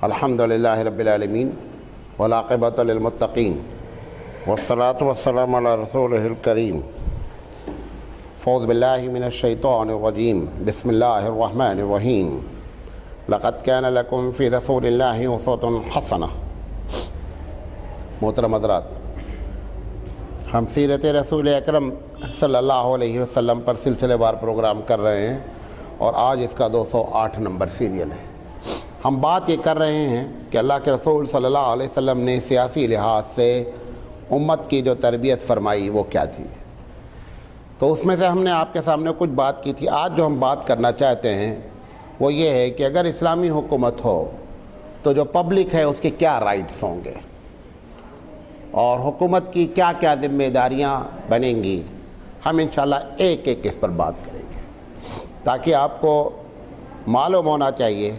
الحمد للہ رب العالمین والعاقبۃ للمتقین والصلاۃ والسلام علی رسولہ الکریم فاعوذ باللہ من الشیطان الرجیم بسم اللہ الرحمن الرحیم لقد کان لکم فی رسول اللہ اسوۃ حسنہ۔ محترم حضرات، ہم سیرت رسول اکرم صلی اللہ علیہ وسلم پر سلسلے وار پروگرام کر رہے ہیں اور آج اس کا 208 نمبر سیریل ہے۔ ہم بات یہ کر رہے ہیں کہ اللہ کے رسول صلی اللہ علیہ وسلم نے سیاسی لحاظ سے امت کی جو تربیت فرمائی وہ کیا تھی، تو اس میں سے ہم نے آپ کے سامنے کچھ بات کی تھی۔ آج جو ہم بات کرنا چاہتے ہیں وہ یہ ہے کہ اگر اسلامی حکومت ہو تو جو پبلک ہے اس کے کیا رائٹس ہوں گے اور حکومت کی کیا کیا ذمہ داریاں بنیں گی۔ ہم انشاءاللہ ایک ایک اس پر بات کریں گے تاکہ آپ کو معلوم ہونا چاہیے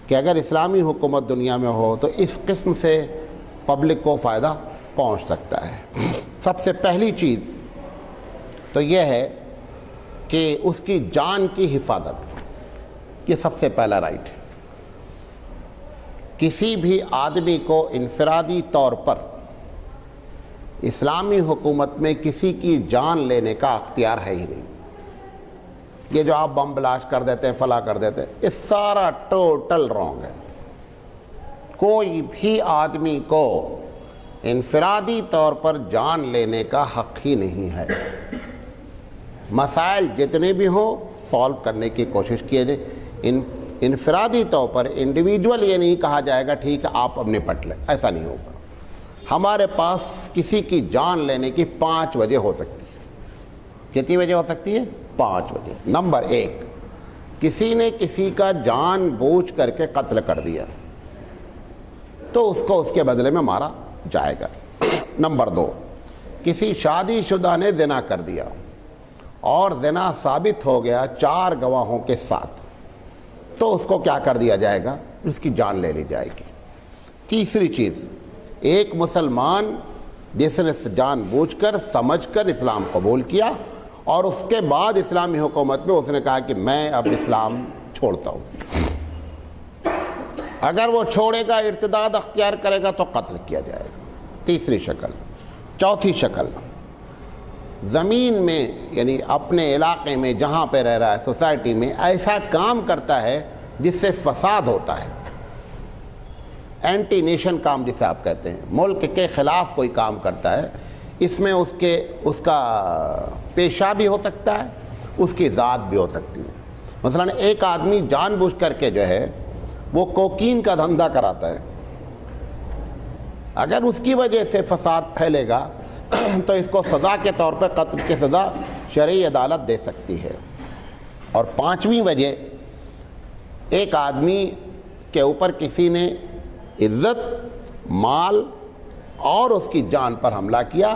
کہ اگر اسلامی حکومت دنیا میں ہو تو اس قسم سے پبلک کو فائدہ پہنچ سکتا ہے۔ سب سے پہلی چیز تو یہ ہے کہ اس کی جان کی حفاظت، یہ سب سے پہلا رائٹ ہے۔ کسی بھی آدمی کو انفرادی طور پر اسلامی حکومت میں کسی کی جان لینے کا اختیار ہے ہی نہیں۔ یہ جو آپ بم بلاسٹ کر دیتے ہیں، فلاں کر دیتے ہیں، یہ سارا ٹوٹل رانگ ہے۔ کوئی بھی آدمی کو انفرادی طور پر جان لینے کا حق ہی نہیں ہے۔ مسائل جتنے بھی ہوں سالو کرنے کی کوشش کیے جائے، انفرادی طور پر انڈیویجول یہ نہیں کہا جائے گا ٹھیک ہے آپ اب نپٹ لیں، ایسا نہیں ہوگا۔ ہمارے پاس کسی کی جان لینے کی 5 وجہ ہو سکتی ہے۔ کتنی وجہ ہو سکتی ہے؟ 5 وجہ۔ نمبر 1، کسی نے کسی کا جان بوجھ کر کے قتل کر دیا تو اس کو اس کے بدلے میں مارا جائے گا۔ نمبر 2، کسی شادی شدہ نے زنا کر دیا اور زنا ثابت ہو گیا 4 گواہوں کے ساتھ تو اس کو کیا کر دیا جائے گا؟ اس کی جان لے لی جائے گی۔ تیسری چیز، ایک مسلمان جس نے جان بوجھ کر سمجھ کر اسلام قبول کیا اور اس کے بعد اسلامی حکومت میں اس نے کہا کہ میں اب اسلام چھوڑتا ہوں، اگر وہ چھوڑے گا، ارتداد اختیار کرے گا تو قتل کیا جائے گا۔ تیسری شکل۔ چوتھی شکل، زمین میں یعنی اپنے علاقے میں جہاں پہ رہ رہا ہے، سوسائٹی میں ایسا کام کرتا ہے جس سے فساد ہوتا ہے، اینٹی نیشن کام جسے آپ کہتے ہیں، ملک کے خلاف کوئی کام کرتا ہے، اس میں اس کا پیشہ بھی ہو سکتا ہے، اس کی ذات بھی ہو سکتی ہے۔ مثلا ایک آدمی جان بوجھ کر کے جو ہے وہ کوکین کا دھندا کراتا ہے، اگر اس کی وجہ سے فساد پھیلے گا تو اس کو سزا کے طور پہ قتل کی سزا شرعی عدالت دے سکتی ہے۔ اور 5ویں وجہ، ایک آدمی کے اوپر کسی نے عزت، مال اور اس کی جان پر حملہ کیا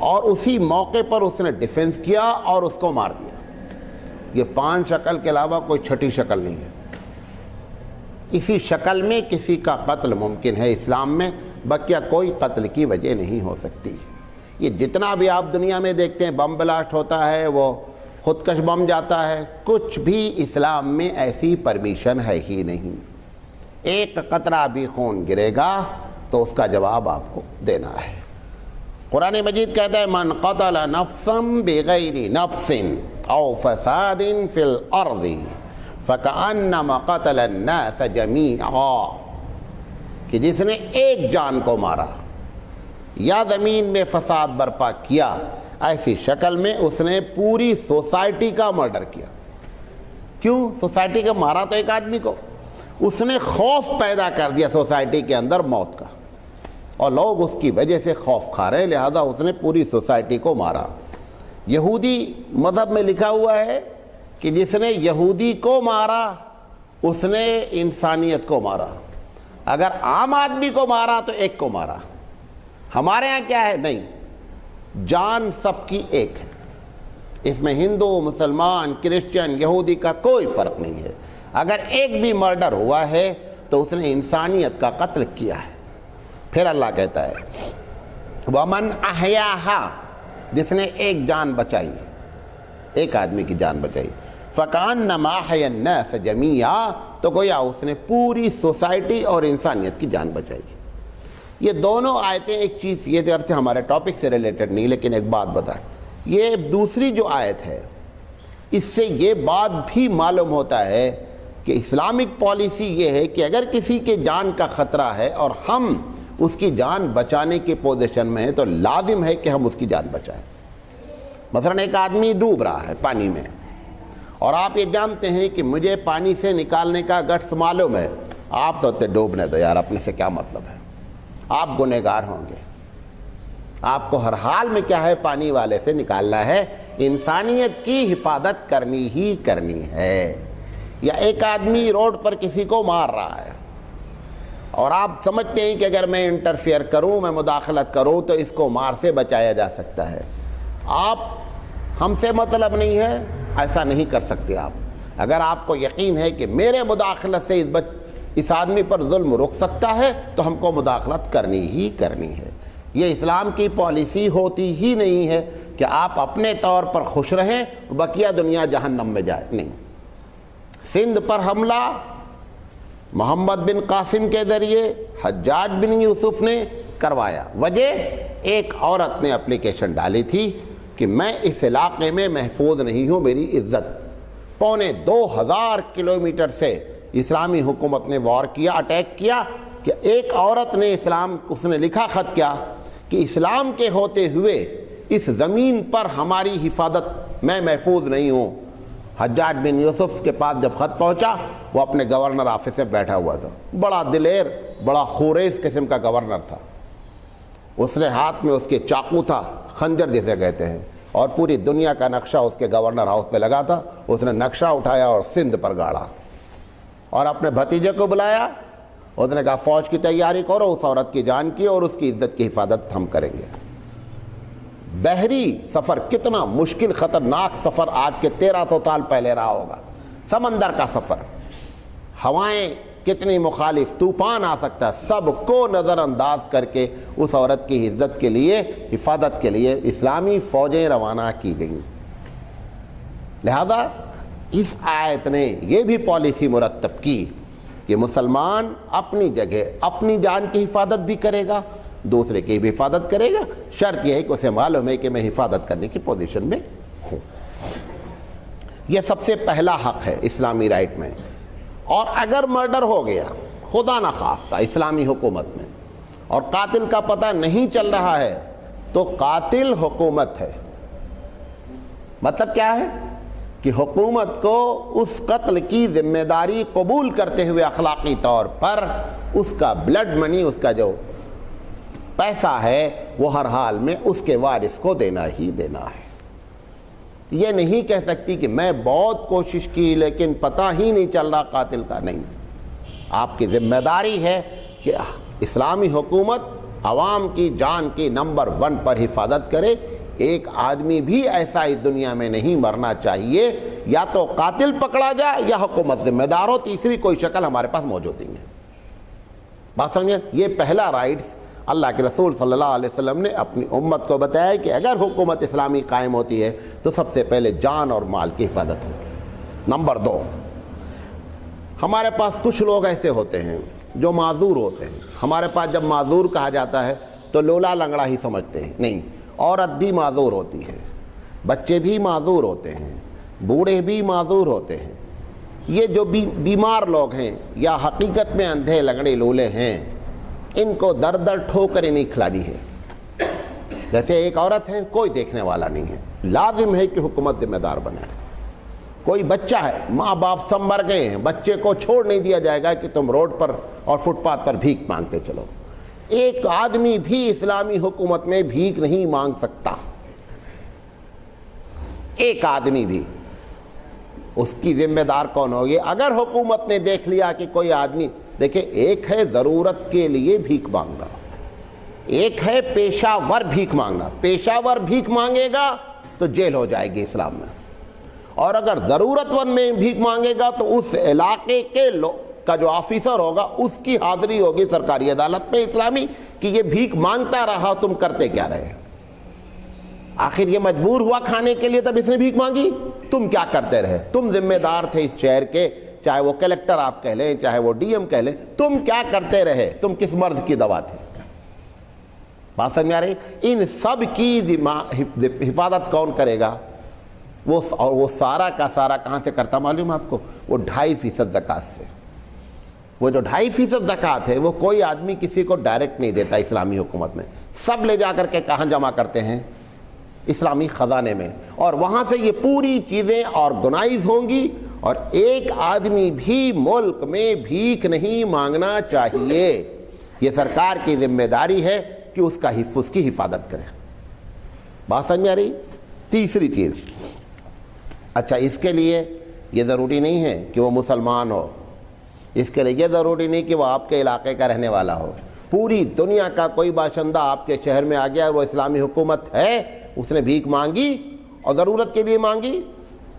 اور اسی موقع پر اس نے ڈیفنس کیا اور اس کو مار دیا۔ یہ 5 شکل کے علاوہ کوئی چھٹی شکل نہیں ہے۔ اسی شکل میں کسی کا قتل ممکن ہے اسلام میں، بقیہ کوئی قتل کی وجہ نہیں ہو سکتی۔ یہ جتنا بھی آپ دنیا میں دیکھتے ہیں بم بلاسٹ ہوتا ہے، وہ خودکش بم جاتا ہے، کچھ بھی اسلام میں ایسی پرمیشن ہے ہی نہیں۔ ایک قطرہ بھی خون گرے گا تو اس کا جواب آپ کو دینا ہے۔ قرآن مجید کہتا ہے من قتل نفسا بغیر نفس او فساد فی الارض فکأنما قتل الناس جمیعا، کہ جس نے ایک جان کو مارا یا زمین میں فساد برپا کیا، ایسی شکل میں اس نے پوری سوسائٹی کا مرڈر کیا۔ کیوں؟ سوسائٹی کا مارا تو ایک آدمی کو، اس نے خوف پیدا کر دیا سوسائٹی کے اندر موت کا، اور لوگ اس کی وجہ سے خوف کھا رہے، لہذا اس نے پوری سوسائٹی کو مارا۔ یہودی مذہب میں لکھا ہوا ہے کہ جس نے یہودی کو مارا اس نے انسانیت کو مارا۔ اگر عام آدمی کو مارا تو ایک کو مارا۔ ہمارے ہاں کیا ہے؟ نہیں، جان سب کی ایک ہے، اس میں ہندو، مسلمان، کرسچن، یہودی کا کوئی فرق نہیں ہے۔ اگر ایک بھی مرڈر ہوا ہے تو اس نے انسانیت کا قتل کیا ہے۔ پھر اللہ کہتا ہے وَمَنْ أَحْيَاهَا، جس نے ایک جان بچائی، ایک آدمی کی جان بچائی، فَكَأَنَّمَا أَحْيَا النَّاسَ جَمِيعًا، تو گویا اس نے پوری سوسائٹی اور انسانیت کی جان بچائی۔ یہ دونوں آیتیں ایک چیز، یہ درس ہمارے ٹاپک سے ریلیٹڈ نہیں، لیکن ایک بات بتائیں، یہ دوسری جو آیت ہے اس سے یہ بات بھی معلوم ہوتا ہے کہ اسلامک پالیسی یہ ہے کہ اگر کسی کے جان کا خطرہ ہے اور ہم اس کی جان بچانے کی پوزیشن میں ہیں تو لازم ہے کہ ہم اس کی جان بچائیں۔ مثلا ایک آدمی ڈوب رہا ہے پانی میں، اور آپ یہ جانتے ہیں کہ مجھے پانی سے نکالنے کا گٹس معلوم ہے، آپ سوچتے ڈوبنے دو یار، اپنے سے کیا مطلب ہے، آپ گنہگار ہوں گے۔ آپ کو ہر حال میں کیا ہے، پانی والے سے نکالنا ہے، انسانیت کی حفاظت کرنی ہی کرنی ہے۔ یا ایک آدمی روڈ پر کسی کو مار رہا ہے اور آپ سمجھتے ہیں کہ اگر میں انٹرفیئر کروں، میں مداخلت کروں تو اس کو مار سے بچایا جا سکتا ہے، آپ ہم سے مطلب نہیں ہے، ایسا نہیں کر سکتے آپ۔ اگر آپ کو یقین ہے کہ میرے مداخلت سے اس آدمی پر ظلم رک سکتا ہے تو ہم کو مداخلت کرنی ہی کرنی ہے۔ یہ اسلام کی پالیسی ہوتی ہی نہیں ہے کہ آپ اپنے طور پر خوش رہیں، بقیہ دنیا جہنم میں جائے، نہیں۔ سندھ پر حملہ محمد بن قاسم کے ذریعے حجاج بن یوسف نے کروایا۔ وجہ ایک عورت نے اپلیکیشن ڈالی تھی کہ میں اس علاقے میں محفوظ نہیں ہوں، میری عزت۔ 2500 کلومیٹر سے اسلامی حکومت نے وار کیا، اٹیک کیا، کہ ایک عورت نے اس نے لکھا خط کیا کہ اسلام کے ہوتے ہوئے اس زمین پر ہماری حفاظت، میں محفوظ نہیں ہوں۔ حجاج بن یوسف کے پاس جب خط پہنچا، وہ اپنے گورنر آفس میں بیٹھا ہوا تھا، بڑا دلیر، بڑا خوریز قسم کا گورنر تھا۔ اس نے ہاتھ میں اس کے چاقو تھا، خنجر جسے کہتے ہیں، اور پوری دنیا کا نقشہ اس کے گورنر ہاؤس پہ لگا تھا۔ اس نے نقشہ اٹھایا اور سندھ پر گاڑا اور اپنے بھتیجے کو بلایا۔ اس نے کہا فوج کی تیاری کرو، اس عورت کی جان کی اور اس کی عزت کی حفاظت ہم کریں گے۔ بحری سفر کتنا مشکل خطرناک سفر آج کے 1300 سال پہلے رہا ہوگا، سمندر کا سفر، ہوائیں کتنی مخالف، طوفان آ سکتا ہے، سب کو نظر انداز کر کے اس عورت کی عزت کے لیے، حفاظت کے لیے اسلامی فوجیں روانہ کی گئیں۔ لہذا اس آیت نے یہ بھی پالیسی مرتب کی کہ مسلمان اپنی جگہ اپنی جان کی حفاظت بھی کرے گا، دوسرے کی بھی حفاظت کرے گا، شرط یہ ہے کہ اسے معلوم ہے کہ میں حفاظت کرنے کی پوزیشن میں ہوں۔ یہ سب سے پہلا حق ہے اسلامی رائٹ میں۔ اور اگر مرڈر ہو گیا خدا نخواستہ اسلامی حکومت میں اور قاتل کا پتہ نہیں چل رہا ہے تو قاتل حکومت ہے۔ مطلب کیا ہے کہ حکومت کو اس قتل کی ذمہ داری قبول کرتے ہوئے اخلاقی طور پر اس کا بلڈ منی، اس کا جو پیسہ ہے وہ ہر حال میں اس کے وارث کو دینا ہی دینا ہے۔ یہ نہیں کہہ سکتی کہ میں بہت کوشش کی لیکن پتہ ہی نہیں چل رہا قاتل کا، نہیں۔ آپ کی ذمہ داری ہے کہ اسلامی حکومت عوام کی جان کی نمبر 1 پر حفاظت کرے۔ ایک آدمی بھی ایسا اس دنیا میں نہیں مرنا چاہیے، یا تو قاتل پکڑا جائے یا حکومت ذمہ دار ہو، تیسری کوئی شکل ہمارے پاس موجود نہیں ہے۔ بات سمجھیں، یہ پہلا رائٹس اللہ کے رسول صلی اللہ علیہ وسلم نے اپنی امت کو بتایا کہ اگر حکومت اسلامی قائم ہوتی ہے تو سب سے پہلے جان اور مال کی حفاظت ہوگی۔ نمبر 2، ہمارے پاس کچھ لوگ ایسے ہوتے ہیں جو معذور ہوتے ہیں۔ ہمارے پاس جب معذور کہا جاتا ہے تو لولا لنگڑا ہی سمجھتے ہیں، نہیں، عورت بھی معذور ہوتی ہے، بچے بھی معذور ہوتے ہیں، بوڑھے بھی معذور ہوتے ہیں۔ یہ جو بیمار لوگ ہیں یا حقیقت میں اندھے لنگڑے لولے ہیں، ان کو در در ٹھوکریں نہیں کھلانی ہے۔ جیسے ایک عورت ہے، کوئی دیکھنے والا نہیں ہے، لازم ہے کہ حکومت ذمہ دار بنے۔ کوئی بچہ ہے، ماں باپ سب مر گئے ہیں، بچے کو چھوڑ نہیں دیا جائے گا کہ تم روڈ پر اور فٹ پاتھ پر بھیک مانگتے چلو۔ ایک آدمی بھی اسلامی حکومت میں بھیک نہیں مانگ سکتا، ایک آدمی بھی۔ اس کی ذمہ دار کون ہوگی؟ اگر حکومت نے دیکھ لیا کہ کوئی آدمی، دیکھیں ایک ہے ضرورت کے لیے بھیک مانگنا، ایک ہے پیشہ ور بھیک مانگنا۔ پیشہ ور بھیک مانگے گا تو جیل ہو جائے گی اسلام میں، اور اگر ضرورت مند میں بھیک مانگے گا تو اس علاقے کے کا جو آفیسر ہوگا اس کی حاضری ہوگی سرکاری عدالت میں اسلامی کہ یہ بھیک مانگتا رہا، تم کرتے کیا رہے؟ آخر یہ مجبور ہوا کھانے کے لیے تب اس نے بھیک مانگی؟ تم کیا کرتے رہے؟ تم ذمہ دار تھے اس شہر کے، چاہے وہ کلیکٹر آپ کہہ لیں، چاہے وہ ڈی ایم کہہ لیں، تم کیا کرتے رہے؟ تم کس مرض کی دوا تھے؟ بات سمجھ میں آ رہی؟ ان سب کی حفاظت کون کرے گا؟ وہ سارا کا سارا کہاں سے کرتا معلوم آپ کو؟ وہ 2.5% زکوٰۃ سے۔ وہ جو 2.5% زکوٰۃ ہے وہ کوئی آدمی کسی کو ڈائریکٹ نہیں دیتا اسلامی حکومت میں، سب لے جا کر کے کہاں جمع کرتے ہیں؟ اسلامی خزانے میں، اور وہاں سے یہ پوری چیزیں آرگنائز ہوں گی، اور ایک آدمی بھی ملک میں بھیک نہیں مانگنا چاہیے۔ یہ سرکار کی ذمہ داری ہے کہ اس کی حفاظت کرے۔ بات سمجھ میں آ رہی؟ تیسری چیز، اچھا اس کے لیے یہ ضروری نہیں ہے کہ وہ مسلمان ہو، اس کے لیے یہ ضروری نہیں کہ وہ آپ کے علاقے کا رہنے والا ہو، پوری دنیا کا کوئی باشندہ آپ کے شہر میں آ گیا، وہ اسلامی حکومت ہے، اس نے بھیک مانگی اور ضرورت کے لیے مانگی،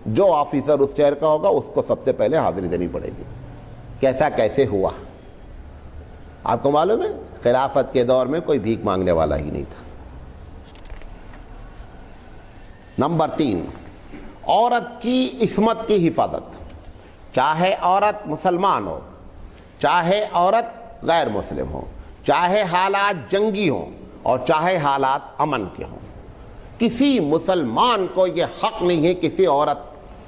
جو آفیسر اس شہر کا ہوگا اس کو سب سے پہلے حاضری دینی پڑے گی۔ کیسے ہوا؟ آپ کو معلوم ہے خلافت کے دور میں کوئی بھیک مانگنے والا ہی نہیں تھا۔ نمبر 3، عورت کی عصمت کی حفاظت، چاہے عورت مسلمان ہو، چاہے عورت غیر مسلم ہو، چاہے حالات جنگی ہوں اور چاہے حالات امن کے ہوں، کسی مسلمان کو یہ حق نہیں ہے کسی عورت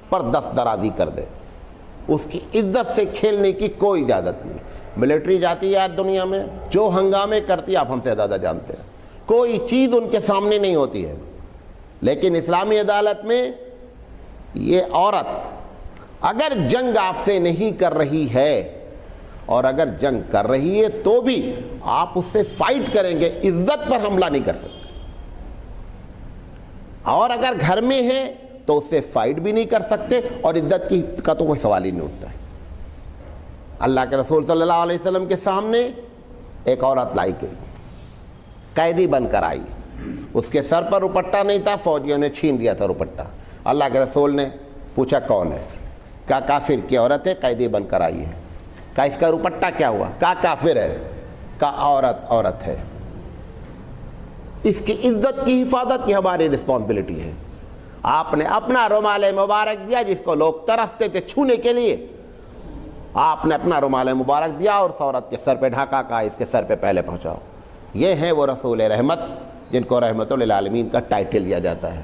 پر دست درازی کر دے، اس کی عزت سے کھیلنے کی کوئی اجازت نہیں۔ ملٹری جاتی ہے آج دنیا میں، جو ہنگامے کرتی ہے آپ ہم سے زیادہ جانتے ہیں، کوئی چیز ان کے سامنے نہیں ہوتی ہے، لیکن اسلامی عدالت میں یہ عورت اگر جنگ آپ سے نہیں کر رہی ہے، اور اگر جنگ کر رہی ہے تو بھی آپ اس سے فائٹ کریں گے، عزت پر حملہ نہیں کر سکتے، اور اگر گھر میں ہے تو اس سے فائٹ بھی نہیں کر سکتے، اور عزت کی کا تو کوئی سوال ہی نہیں اٹھتا ہے۔ اللہ کے رسول صلی اللہ علیہ وسلم کے سامنے ایک عورت لائی گئی، قیدی بن کر آئی، اس کے سر پر دوپٹہ نہیں تھا، فوجیوں نے چھین لیا تھا دوپٹہ۔ اللہ کے رسول نے پوچھا کون ہے؟ کہا کافر کی عورت ہے، قیدی بن کر آئی ہے۔ کہا اس کا دوپٹہ کیا ہوا؟ کہا کافر ہے۔ کہا عورت ہے۔ اس کی عزت کی حفاظت کی ہماری رسپانسبلٹی ہے۔ آپ نے اپنا رومال مبارک دیا، جس کو لوگ ترستے تھے چھونے کے لیے، آپ نے اپنا رومال مبارک دیا اور عورت کے سر پہ ڈھاکا، کہا اس کے سر پہ پہلے پہنچاؤ۔ یہ ہیں وہ رسول رحمت جن کو رحمت للعالمین کا ٹائٹل دیا جاتا ہے،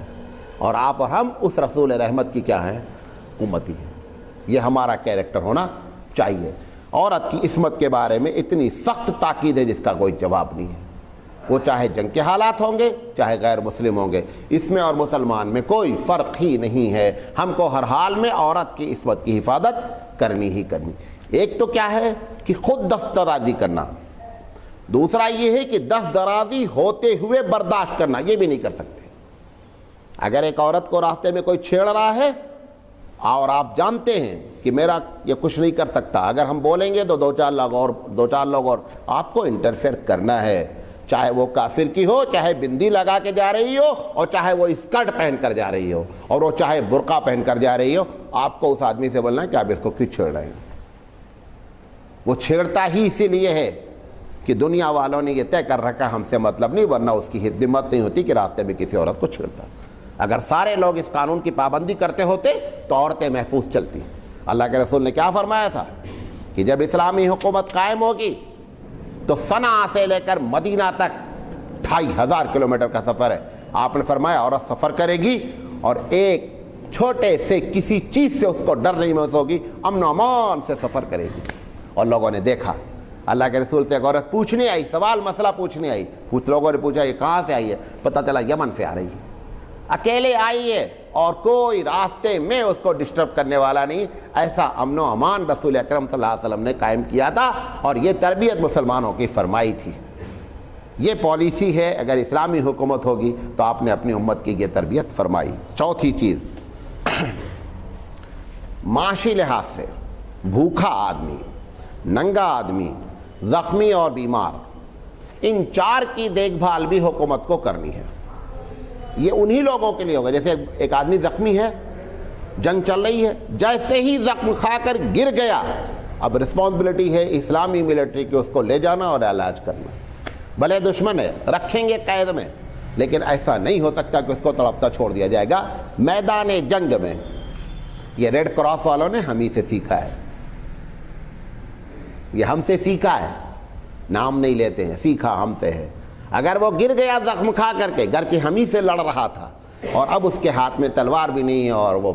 اور آپ اور ہم اس رسول رحمت کی کیا ہیں؟ امتی ہیں۔ یہ ہمارا کیریکٹر ہونا چاہیے۔ عورت کی عصمت کے بارے میں اتنی سخت تاکید ہے جس کا کوئی جواب نہیں ہے، وہ چاہے جنگ کے حالات ہوں گے چاہے غیر مسلم ہوں گے، اس میں اور مسلمان میں کوئی فرق ہی نہیں ہے۔ ہم کو ہر حال میں عورت کی عصمت کی حفاظت کرنی ہی کرنی۔ ایک تو کیا ہے کہ خود دست درازی کرنا، دوسرا یہ ہے کہ دست درازی ہوتے ہوئے برداشت کرنا، یہ بھی نہیں کر سکتے۔ اگر ایک عورت کو راستے میں کوئی چھیڑ رہا ہے اور آپ جانتے ہیں کہ میرا یہ کچھ نہیں کر سکتا، اگر ہم بولیں گے تو دو چار لوگ اور آپ کو انٹرفیئر کرنا ہے، چاہے وہ کافر کی ہو، چاہے بندی لگا کے جا رہی ہو، اور چاہے وہ اسکرٹ پہن کر جا رہی ہو، اور وہ چاہے برقع پہن کر جا رہی ہو، آپ کو اس آدمی سے بولنا ہے کہ آپ اس کو کیوں چھیڑ رہے ہیں۔ وہ چھیڑتا ہی اسی لیے ہے کہ دنیا والوں نے یہ طے کر رکھا ہم سے مطلب نہیں، ورنہ اس کی ہمت نہیں ہوتی کہ راستے میں کسی عورت کو چھیڑتا۔ اگر سارے لوگ اس قانون کی پابندی کرتے ہوتے تو عورتیں محفوظ چلتی۔ اللہ کے رسول نے کیا فرمایا تھا کہ جب اسلامی حکومت قائم ہوگی تو صنعاء سے لے کر مدینہ تک 2500 کلومیٹر کا سفر ہے۔ آپ نے فرمایا عورت سفر کرے گی اور ایک چھوٹے سے کسی چیز سے اس کو ڈر نہیں محسوس ہوگی، امن و امان سے سفر کرے گی۔ اور لوگوں نے دیکھا، اللہ کے رسول سے ایک عورت پوچھنے آئی، سوال مسئلہ پوچھنے آئی، کچھ لوگوں نے پوچھا یہ کہاں سے آئی ہے؟ پتہ چلا یمن سے آ رہی ہے، اکیلے آئی ہے اور کوئی راستے میں اس کو ڈسٹرب کرنے والا نہیں۔ ایسا امن و امان رسول اکرم صلی اللہ علیہ وسلم نے قائم کیا تھا، اور یہ تربیت مسلمانوں کی فرمائی تھی۔ یہ پالیسی ہے، اگر اسلامی حکومت ہوگی تو آپ نے اپنی امت کی یہ تربیت فرمائی۔ چوتھی چیز، معاشی لحاظ سے بھوکا آدمی، ننگا آدمی، زخمی اور بیمار، ان چار کی دیکھ بھال بھی حکومت کو کرنی ہے۔ یہ انہی لوگوں کے لیے ہوگا، جیسے ایک آدمی زخمی ہے، جنگ چل رہی ہے، جیسے ہی زخم کھا کر گر گیا، اب رسپانسبلٹی ہے اسلامی ملٹری کی اس کو لے جانا اور علاج کرنا۔ بھلے دشمن ہے، رکھیں گے قید میں، لیکن ایسا نہیں ہو سکتا کہ اس کو تڑپتا چھوڑ دیا جائے گا۔ میدان جنگ میں یہ ریڈ کراس والوں نے ہم ہی سے سیکھا ہے، یہ ہم سے سیکھا ہے، نام نہیں لیتے ہیں، سیکھا ہم سے ہے۔ اگر وہ گر گیا زخم کھا کر کے، گھر کی ہم ہی سے لڑ رہا تھا اور اب اس کے ہاتھ میں تلوار بھی نہیں ہے اور وہ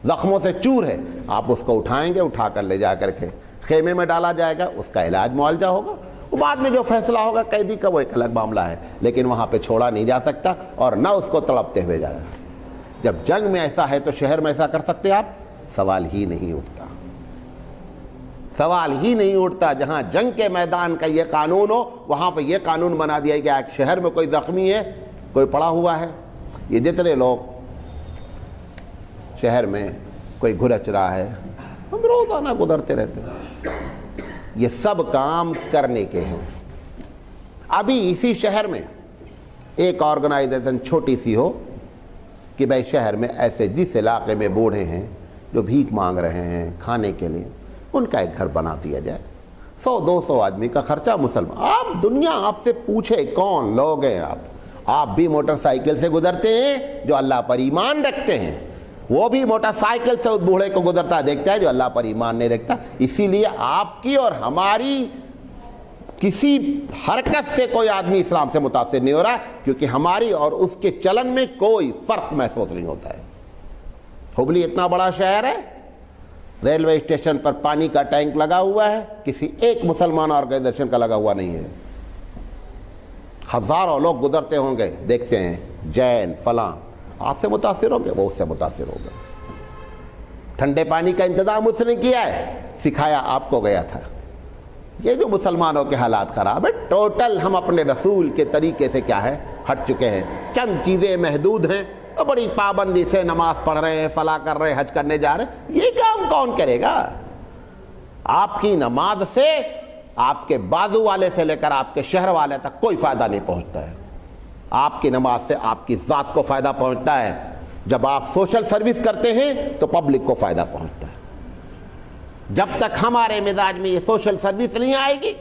زخموں سے چور ہے، آپ اس کو اٹھائیں گے، اٹھا کر لے جا کر کے خیمے میں ڈالا جائے گا، اس کا علاج معالجہ ہوگا، وہ بعد میں جو فیصلہ ہوگا قیدی کا وہ ایک الگ معاملہ ہے، لیکن وہاں پہ چھوڑا نہیں جا سکتا اور نہ اس کو تڑپتے ہوئے جانا۔ جب جنگ میں ایسا ہے تو شہر میں ایسا کر سکتے آپ؟ سوال ہی نہیں اٹھتا، سوال ہی نہیں اٹھتا۔ جہاں جنگ کے میدان کا یہ قانون ہو وہاں پہ یہ قانون بنا دیا گیا کہ شہر میں کوئی زخمی ہے، کوئی پڑا ہوا ہے، یہ جتنے لوگ شہر میں کوئی گھرچ رہا ہے، ہم روزانہ گزرتے رہتے ہیں، یہ سب کام کرنے کے ہیں۔ ابھی اسی شہر میں ایک آرگنائزیشن چھوٹی سی ہو کہ بھائی شہر میں ایسے جس علاقے میں بوڑھے ہیں جو بھیک مانگ رہے ہیں کھانے کے لیے، ان کا ایک گھر بنا دیا جائے، 100-200 آدمی کا خرچہ مسلمان۔ آپ دنیا آپ سے پوچھے کون لوگ ہیں آپ بھی موٹر سائیکل سے گزرتے ہیں جو اللہ پر ایمان رکھتے ہیں، وہ بھی موٹر سائیکل سے اس بوڑھے کو گزرتا دیکھتا ہے جو اللہ پر ایمان نہیں رکھتا۔ اسی لیے آپ کی اور ہماری کسی حرکت سے کوئی آدمی اسلام سے متاثر نہیں ہو رہا ہے، کیونکہ ہماری اور اس کے چلن میں کوئی فرق محسوس نہیں ہوتا ہے۔ ہبلی اتنا بڑا شہر ہے، ریلوے اسٹیشن پر پانی کا ٹینک لگا ہوا ہے، کسی ایک مسلمان آرگنائزیشن کا لگا ہوا نہیں ہے۔ ہزاروں لوگ گزرتے ہوں گے، دیکھتے ہیں جین فلاں، آپ سے متاثر ہوں گے، وہ اس سے متاثر ہوگا۔ ٹھنڈے پانی کا انتظام اس نے کیا ہے، سکھایا آپ کو گیا تھا۔ یہ جو مسلمانوں کے حالات خراب ہے، ٹوٹل ہم اپنے رسول کے طریقے سے کیا ہے ہٹ چکے ہیں۔ چند چیزیں محدود ہیں، بڑی پابندی سے نماز پڑھ رہے ہیں، فلاں کر رہے ہیں، حج کرنے جا رہے ہیں، یہ کام کون کرے گا؟ آپ کی نماز سے آپ کے بازو والے سے لے کر آپ کے شہر والے تک کوئی فائدہ نہیں پہنچتا ہے۔ آپ کی نماز سے آپ کی ذات کو فائدہ پہنچتا ہے۔ جب آپ سوشل سروس کرتے ہیں تو پبلک کو فائدہ پہنچتا ہے۔ جب تک ہمارے مزاج میں یہ سوشل سروس نہیں آئے گی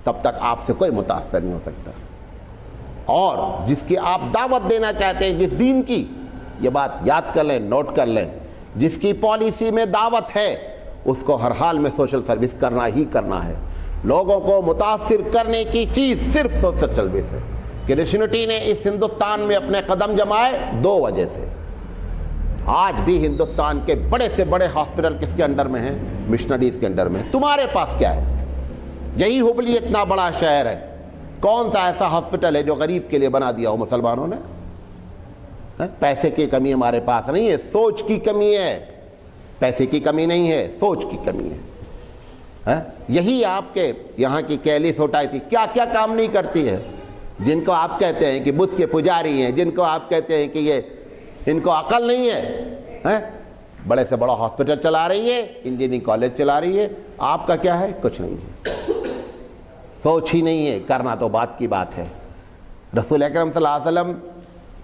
تب تک آپ سے کوئی متاثر نہیں ہو سکتا۔ اور جس کی آپ دعوت دینا چاہتے ہیں، جس دین کی، یہ بات یاد کر لیں، نوٹ کر لیں، جس کی پالیسی میں دعوت ہے اس کو ہر حال میں سوشل سروس کرنا ہی کرنا ہے۔ لوگوں کو متاثر کرنے کی چیز صرف سوشل سروس ہے۔ کرسچینٹی نے اس ہندوستان میں اپنے قدم جمائے 2 وجہ سے۔ آج بھی ہندوستان کے بڑے سے بڑے ہاسپٹل کس کے انڈر میں ہیں؟ مشنریز کے انڈر میں۔ تمہارے پاس کیا ہے؟ یہی ہبلی اتنا بڑا شہر ہے، کون سا ایسا ہاسپٹل ہے جو غریب کے لیے بنا دیا ہو مسلمانوں نے؟ پیسے کی کمی ہمارے پاس نہیں ہے، سوچ کی کمی ہے۔ پیسے کی کمی نہیں ہے، سوچ کی کمی ہے۔ یہی آپ کے یہاں کی کیلی سوسائٹی کیا کیا کام نہیں کرتی ہے، جن کو آپ کہتے ہیں کہ بت کے پجاری ہیں، جن کو آپ کہتے ہیں کہ یہ ان کو عقل نہیں ہے، بڑے سے بڑا ہاسپٹل چلا رہی ہے، انجینئرنگ کالج چلا رہی ہے، آپ کا کیا ہے؟ کچھ نہیں ہے، سوچ ہی نہیں ہے۔ کرنا تو بات کی بات ہے۔ رسول اکرم صلی اللہ علیہ وسلم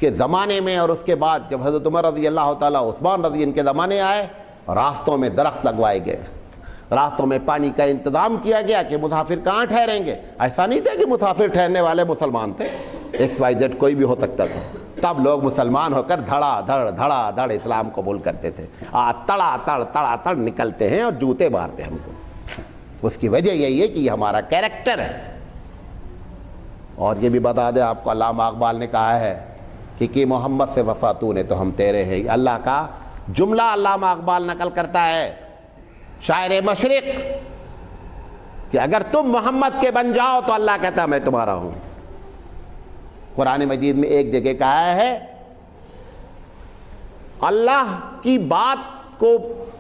کے زمانے میں اور اس کے بعد جب حضرت عمر رضی اللہ تعالیٰ، عثمان رضی ان کے زمانے آئے، راستوں میں درخت لگوائے گئے، راستوں میں پانی کا انتظام کیا گیا کہ مسافر کہاں ٹھہریں گے۔ ایسا نہیں تھا کہ مسافر ٹھہرنے والے مسلمان تھے، XYZ کوئی بھی ہو سکتا تھا۔ تب لوگ مسلمان ہو کر دھڑا دھڑ اسلام قبول کرتے تھے۔ تڑا تڑ نکلتے ہیں اور جوتے مارتے ہیں ہم کو۔ اس کی وجہ یہی ہے کہ یہ ہمارا کیریکٹر ہے۔ اور یہ بھی بتا دیں آپ کو، علامہ اقبال نے کہا ہے کہ محمد سے وفا تو نے تو ہم تیرے ہیں۔ اللہ کا جملہ علامہ اقبال نقل کرتا ہے، شاعر مشرق، کہ اگر تم محمد کے بن جاؤ تو اللہ کہتا میں تمہارا ہوں۔ قرآن مجید میں ایک جگہ کہا ہے، اللہ کی بات کو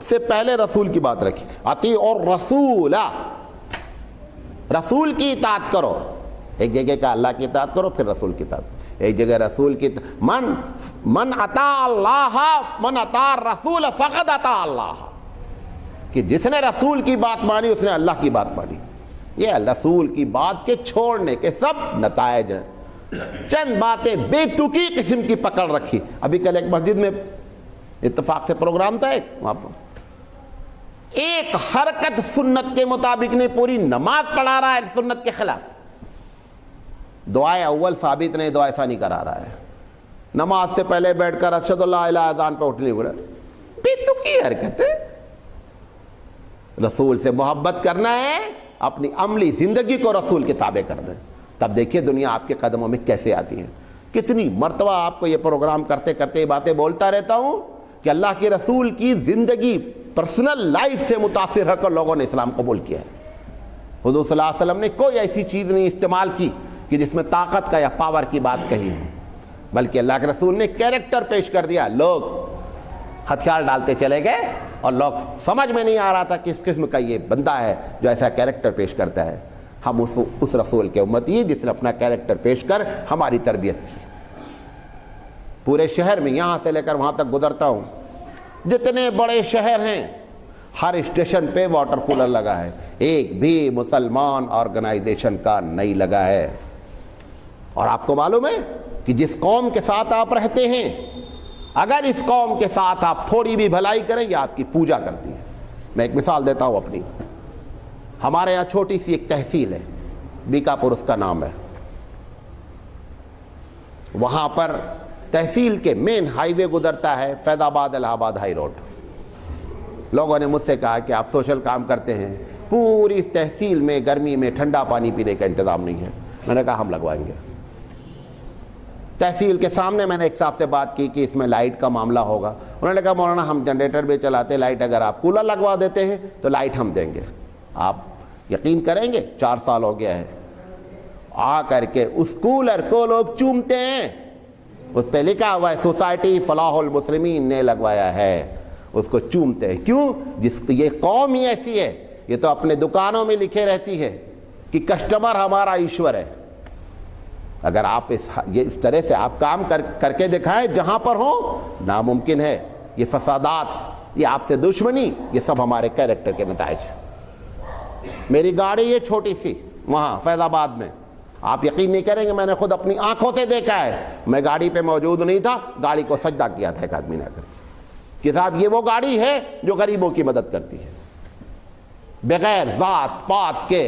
سے پہلے رسول کی بات رکھی، اطیعوا الرسول، رسول کی اطاعت کرو۔ ایک جگہ کا اللہ کی اطاعت کرو، پھر رسول کی اطاعت، ایک جگہ رسول کی من اطاع اللہ من اطاع الرسول فقد اطاع اللہ، کہ جس نے رسول کی بات مانی اس نے اللہ کی بات مانی۔ یہ رسول کی بات کے چھوڑنے کے سب نتائج ہیں۔ چند باتیں بے تکی قسم کی پکڑ رکھی۔ ابھی کل ایک مسجد میں اتفاق سے پروگرام تھا، وہاں پر ایک حرکت سنت کے مطابق نہیں، پوری نماز پڑھا رہا ہے سنت کے خلاف، دعائے اول ثابت نہیں، دعائے ثانی کرا رہا ہے، نماز سے پہلے بیٹھ کر اشہد اللہ الہ اذان پہ اٹھ نہیں ہو رہا، بے تکی کی حرکتیں. رسول سے محبت کرنا ہے, اپنی عملی زندگی کو رسول کے تابع کر دیں, تب دیکھیے دنیا آپ کے قدموں میں کیسے آتی ہے. کتنی مرتبہ آپ کو یہ پروگرام کرتے کرتے یہ باتیں بولتا رہتا ہوں کہ اللہ کے رسول کی زندگی پرسنل لائف سے متاثر ہو کر لوگوں نے اسلام قبول کیا ہے. حضور صلی اللہ علیہ وسلم نے کوئی ایسی چیز نہیں استعمال کی کہ جس میں طاقت کا یا پاور کی بات کہی ہے, بلکہ اللہ کے رسول نے کیریکٹر پیش کر دیا. لوگ ہتھیار ڈالتے چلے گئے اور لوگ سمجھ میں نہیں آ رہا تھا کس قسم کا یہ بندہ ہے جو ایسا کیریکٹر پیش کرتا ہے. ہم اس رسول کے امتی جس نے اپنا کیریکٹر پیش کر ہماری تربیت کی. پورے شہر میں یہاں سے لے کر وہاں تک گزرتا ہوں, جتنے بڑے شہر ہیں ہر اسٹیشن پہ واٹر کولر لگا ہے, ایک بھی مسلمان آرگنائزیشن کا نہیں لگا ہے. اور آپ کو معلوم ہے کہ جس قوم کے ساتھ آپ رہتے ہیں, اگر اس قوم کے ساتھ آپ تھوڑی بھی بھلائی کریں یہ آپ کی پوجا کرتی ہے. میں ایک مثال دیتا ہوں اپنی. ہمارے یہاں چھوٹی سی ایک تحصیل ہے, بیکاپور اس کا نام ہے. وہاں پر تحصیل کے مین ہائی وے گزرتا ہے, فیض آباد الہ آباد ہائی روڈ. لوگوں نے مجھ سے کہا کہ آپ سوشل کام کرتے ہیں, پوری اس تحصیل میں گرمی میں ٹھنڈا پانی پینے کا انتظام نہیں ہے. میں نے کہا ہم لگوائیں گے. تحصیل کے سامنے میں نے ایک صاحب سے بات کی کہ اس میں لائٹ کا معاملہ ہوگا. انہوں نے کہا مولانا ہم جنریٹر بھی چلاتے, لائٹ اگر آپ کولر لگوا دیتے ہیں تو لائٹ ہم دیں گے. آپ یقین کریں گے 4 سال ہو گیا ہے, آ کر کے اس کولر کو لوگ چومتے ہیں. اس پہ لکھا ہوا ہے سوسائٹی فلاح المسلمین نے لگوایا ہے, اس کو چومتے ہیں. کیوں؟ یہ قوم ہی ایسی ہے, یہ تو اپنے دکانوں میں لکھے رہتی ہے کہ کسٹمر ہمارا ایشور ہے. اگر آپ اس طرح سے آپ کام کر کے دکھائیں جہاں پر ہو, ناممکن ہے. یہ فسادات, یہ آپ سے دشمنی, یہ سب ہمارے کیریکٹر کے نتائج ہیں. میری گاڑی یہ چھوٹی سی وہاں فیض آباد میں, آپ یقین نہیں کریں گے, میں نے خود اپنی آنکھوں سے دیکھا ہے. میں گاڑی پہ موجود نہیں تھا, گاڑی کو سجدہ کیا تھا ایک آدمی نے کر کہ صاحب یہ وہ گاڑی ہے جو غریبوں کی مدد کرتی ہے, بغیر ذات پات کے.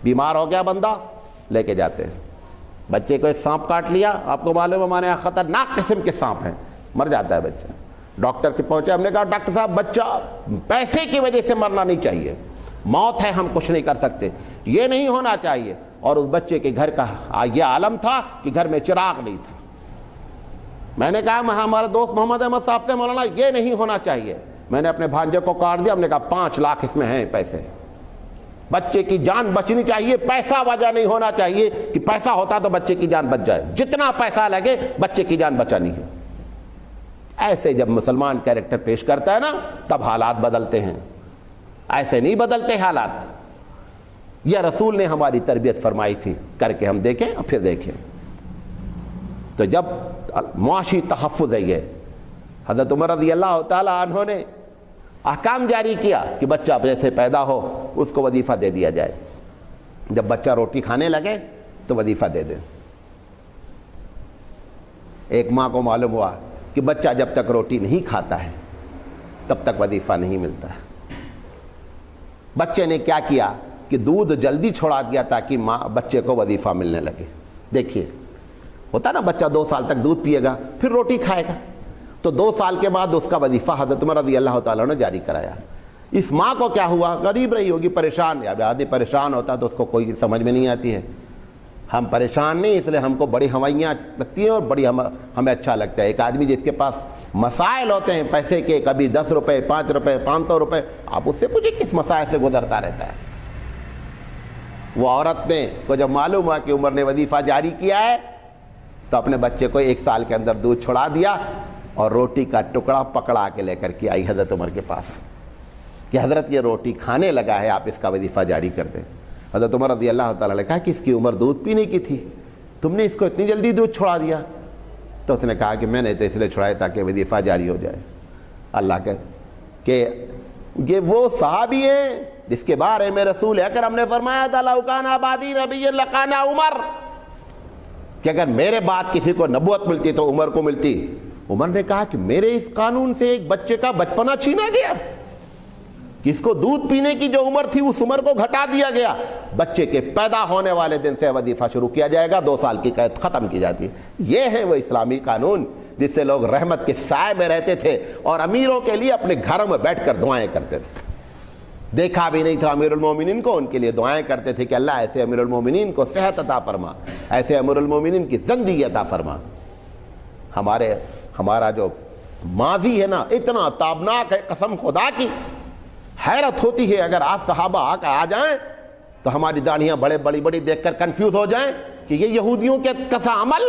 بیمار ہو گیا بندہ, لے کے جاتے ہیں. بچے کو ایک سانپ کاٹ لیا, آپ کو معلوم ہے ہمارے یہاں خطرناک قسم کے سانپ ہیں, مر جاتا ہے بچہ. ڈاکٹر کے پہنچے, ہم نے کہا ڈاکٹر صاحب بچہ پیسے کی وجہ سے مرنا نہیں چاہیے, موت ہے ہم کچھ نہیں کر سکتے, یہ نہیں ہونا چاہیے. اور اس بچے کے گھر کا یہ عالم تھا کہ گھر میں چراغ نہیں تھا. میں نے کہا ہمارے دوست محمد احمد صاحب سے, مولانا یہ نہیں ہونا چاہیے. میں نے اپنے بھانجے کو کاٹ دیا, ہم نے کہا 5 لاکھ اس میں ہیں پیسے, بچے کی جان بچنی چاہیے, پیسہ وجہ نہیں ہونا چاہیے کہ پیسہ ہوتا تو بچے کی جان بچ جائے. جتنا پیسہ لگے بچے کی جان بچانی ہے. ایسے جب مسلمان کیریکٹر پیش کرتا ہے نا, تب حالات بدلتے ہیں. ایسے نہیں بدلتے حالات. یہ رسول نے ہماری تربیت فرمائی تھی, کر کے ہم دیکھیں اور پھر دیکھیں. تو جب معاشی تحفظ ہے, یہ حضرت عمر رضی اللہ تعالیٰ عنہ نے احکام جاری کیا کہ بچہ جیسے پیدا ہو اس کو وظیفہ دے دیا جائے. جب بچہ روٹی کھانے لگے تو وظیفہ دے دیں. ایک ماں کو معلوم ہوا کہ بچہ جب تک روٹی نہیں کھاتا ہے تب تک وظیفہ نہیں ملتا ہے. بچے نے کیا کیا کہ دودھ جلدی چھوڑا دیا تاکہ بچے کو وظیفہ ملنے لگے. دیکھیے ہوتا نا, بچہ 2 سال تک دودھ پیے گا پھر روٹی کھائے گا, تو 2 سال کے بعد اس کا وظیفہ حضرت عمر رضی اللہ تعالیٰ نے جاری کرایا. اس ماں کو کیا ہوا, غریب رہی ہوگی, پریشان, یا آدمی پریشان ہوتا تو اس کو کوئی سمجھ میں نہیں آتی ہے. ہم پریشان نہیں, اس لیے ہم کو بڑی ہوائیاں لگتی ہیں اور بڑی ہمیں اچھا لگتا ہے. ایک آدمی جس کے پاس مسائل ہوتے ہیں پیسے کے, کبھی 10 روپے 5 روپے 500 روپے, آپ اس سے پوچھیں کس مسائل سے گزرتا رہتا ہے. وہ عورت نے کو جب معلوم ہوا کہ عمر نے وظیفہ جاری کیا ہے تو اپنے بچے کو 1 سال کے اندر دودھ چھڑا دیا اور روٹی کا ٹکڑا پکڑا کے لے کر کے آئی حضرت عمر کے پاس کہ حضرت یہ روٹی کھانے لگا ہے, آپ اس کا وظیفہ جاری کر دیں. حضرت عمر رضی اللہ تعالیٰ نے کہا کہ اس کی عمر دودھ پینے کی تھی, تم نے اس کو اتنی جلدی دودھ چھڑا دیا. تو اس نے کہا کہ میں نے تو اس لیے چھڑایا تاکہ وظیفہ جاری ہو جائے. اللہ کہ یہ وہ صحابی ہیں جس کے بارے میں رسول اکرم نے فرمایا تھا لو کان بعدی نبی لکان عمر, کہ اگر میرے بعد کسی کو نبوت ملتی تو عمر کو ملتی. عمر نے کہا کہ میرے اس قانون سے ایک بچے کا بچپنا چھینا گیا, کس کو دودھ پینے کی جو عمر تھی اس عمر کو گھٹا دیا گیا. بچے کے پیدا ہونے والے دن سے وظیفہ شروع کیا جائے گا, 2 سال کی قید ختم کی جاتی ہے. یہ ہے وہ اسلامی قانون جس سے لوگ رحمت کے سائے میں رہتے تھے اور امیروں کے لیے اپنے گھروں میں بیٹھ کر دعائیں کرتے تھے. دیکھا بھی نہیں تھا امیر المومنین کو, ان کے لیے دعائیں کرتے تھے کہ اللہ ایسے امیر المومنین کو صحت عطا فرما, ایسے امیر المومنین کی زندگی عطا فرما. ہمارا جو ماضی ہے نا اتنا تابناک ہے, قسم خدا کی حیرت ہوتی ہے. اگر آج صحابہ آ جائیں تو ہماری داڑھیاں بڑی بڑی دیکھ کر کنفیوز ہو جائیں کہ یہ یہودیوں کے کسا عمل,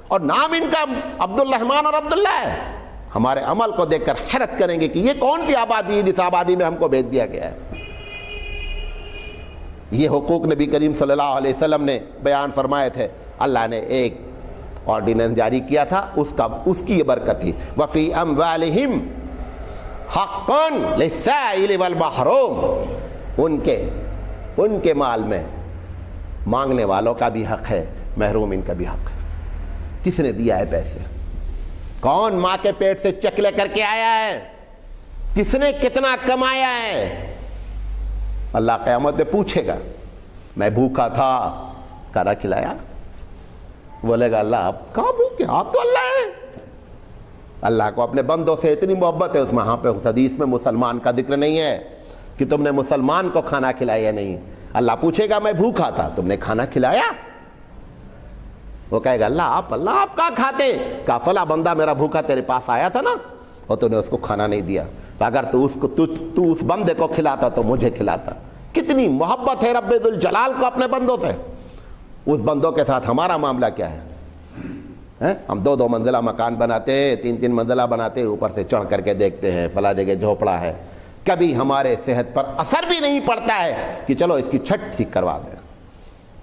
اور نام ان کا عبد الرحمن اور عبداللہ ہے. ہمارے عمل کو دیکھ کر حیرت کریں گے کہ یہ کون سی آبادی ہے جس آبادی میں ہم کو بھیج دیا گیا ہے. یہ حقوق نبی کریم صلی اللہ علیہ وسلم نے بیان فرمائے تھے. اللہ نے ایک آرڈیننس جاری کیا تھا, اس کی یہ برکت تھی. وفی اموالہم حقا للسائل والمحروم, ان کے مال میں مانگنے والوں کا بھی حق ہے, محروم ان کا بھی حق ہے. کس نے دیا ہے پیسے؟ کون ماں کے پیٹ سے چیک لے کر کے آیا ہے؟ کس نے کتنا کمایا ہے؟ اللہ قیامت میں پوچھے گا. میں بھوکا تھا, کھانا کھلایا؟ بولے گا اللہ آپ کہاں بھوکے, آپ تو اللہ ہے. اللہ کو اپنے بندوں سے اتنی محبت ہے, اس میں پہ اس حدیث میں مسلمان کا ذکر نہیں ہے کہ تم نے مسلمان کو کھانا کھلایا نہیں. اللہ پوچھے گا میں بھوکا تھا, تم نے کھانا کھلایا؟ وہ کہے گا اللہ آپ کہاں کھاتے؟ کہا فلاں بندہ میرا بھوکا تیرے پاس آیا تھا نا, اور تو نے اس کو کھانا نہیں دیا. تو اگر تو اس بندے کو کھلاتا تو مجھے کھلاتا. کتنی محبت ہے رب ذوالجلال کو اپنے بندوں سے. اس بندوں کے ساتھ ہمارا معاملہ کیا ہے؟ ہم 2 منزلہ مکان بناتے ہیں, 3 منزلہ بناتے ہیں, اوپر سے چڑھ کر کے دیکھتے ہیں فلاں جگہ جھوپڑا ہے. کبھی ہمارے صحت پر اثر بھی نہیں پڑتا ہے کہ چلو اس کی چھت ٹھیک کروا دیں.